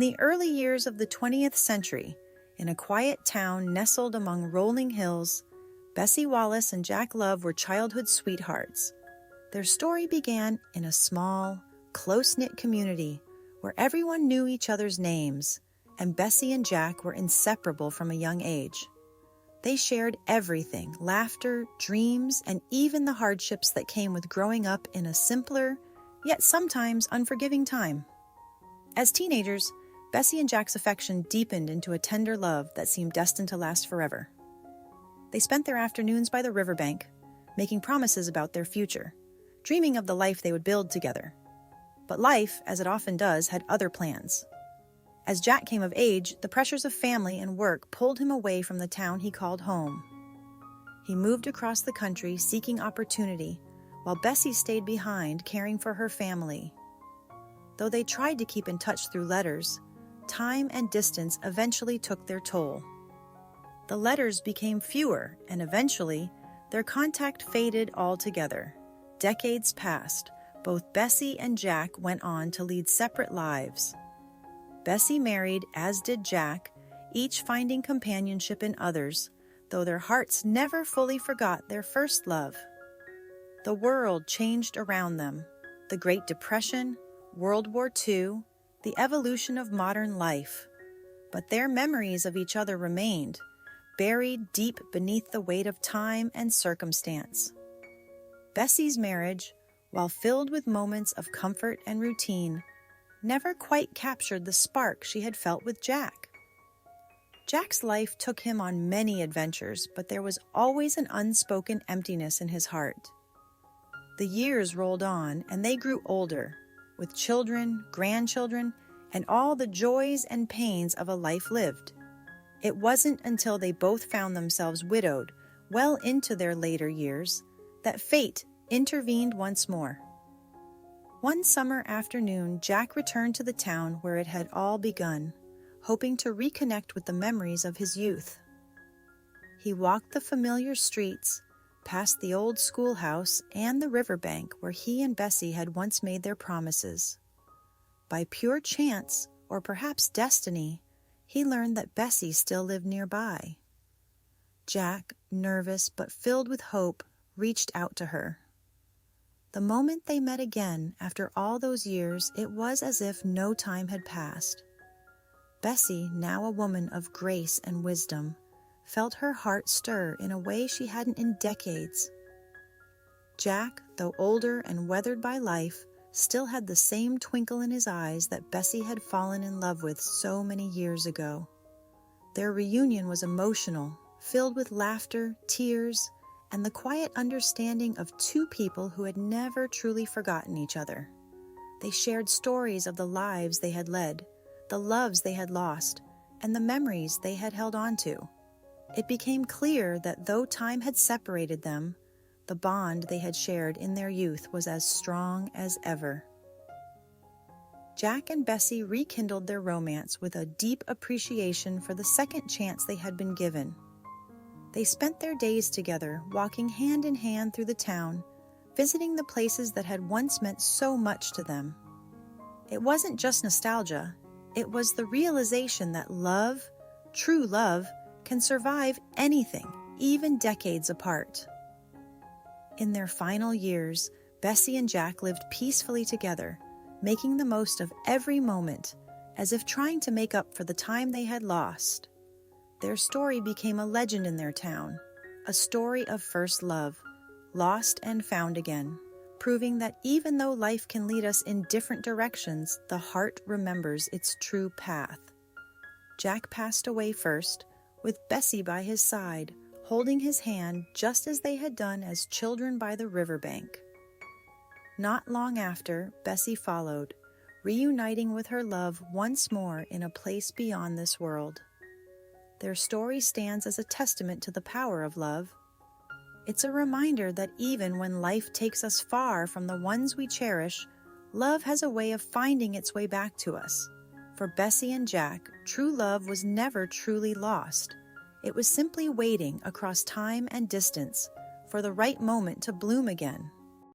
the early years of the 20th century, in a quiet town nestled among rolling hills, Bessie Wallace and Jack Love were childhood sweethearts. Their story began in a small, close-knit community where everyone knew each other's names, and Bessie and Jack were inseparable from a young age. They shared everything: laughter, dreams, and even the hardships that came with growing up in a simpler, yet sometimes unforgiving time. As teenagers, Bessie and Jack's affection deepened into a tender love that seemed destined to last forever. They spent their afternoons by the riverbank, making promises about their future, dreaming of the life they would build together. But life, as it often does, had other plans. As Jack came of age, the pressures of family and work pulled him away from the town he called home. He moved across the country seeking opportunity, while Bessie stayed behind caring for her family. Though they tried to keep in touch through letters, time and distance eventually took their toll. The letters became fewer, and eventually, their contact faded altogether. Decades passed. Both Bessie and Jack went on to lead separate lives. Bessie married, as did Jack, each finding companionship in others, though their hearts never fully forgot their first love. The world changed around them. The Great Depression, World War II, the evolution of modern life. But their memories of each other remained, buried deep beneath the weight of time and circumstance. Bessie's marriage, while filled with moments of comfort and routine, never quite captured the spark she had felt with Jack. Jack's life took him on many adventures, but there was always an unspoken emptiness in his heart. The years rolled on, and they grew older, with children, grandchildren, and all the joys and pains of a life lived. It wasn't until they both found themselves widowed, well into their later years, that fate intervened once more. One summer afternoon, Jack returned to the town where it had all begun, hoping to reconnect with the memories of his youth. He walked the familiar streets, past the old schoolhouse and the riverbank where he and Bessie had once made their promises. By pure chance, or perhaps destiny, he learned that Bessie still lived nearby. Jack, nervous but filled with hope, reached out to her. The moment they met again, after all those years, it was as if no time had passed. Bessie, now a woman of grace and wisdom, felt her heart stir in a way she hadn't in decades. Jack, though older and weathered by life, still had the same twinkle in his eyes that Bessie had fallen in love with so many years ago. Their reunion was emotional, filled with laughter, tears, and the quiet understanding of two people who had never truly forgotten each other. They shared stories of the lives they had led, the loves they had lost, and the memories they had held on to. It became clear that though time had separated them, the bond they had shared in their youth was as strong as ever. Jack and Bessie rekindled their romance with a deep appreciation for the second chance they had been given. They spent their days together, walking hand in hand through the town, visiting the places that had once meant so much to them. It wasn't just nostalgia, it was the realization that love, true love, can survive anything, even decades apart. In their final years, Bessie and Jack lived peacefully together, making the most of every moment, as if trying to make up for the time they had lost. Their story became a legend in their town, a story of first love, lost and found again, proving that even though life can lead us in different directions, the heart remembers its true path. Jack passed away first, with Bessie by his side, holding his hand just as they had done as children by the riverbank. Not long after, Bessie followed, reuniting with her love once more in a place beyond this world. Their story stands as a testament to the power of love. It's a reminder that even when life takes us far from the ones we cherish, love has a way of finding its way back to us. For Bessie and Jack, true love was never truly lost. It was simply waiting across time and distance for the right moment to bloom again.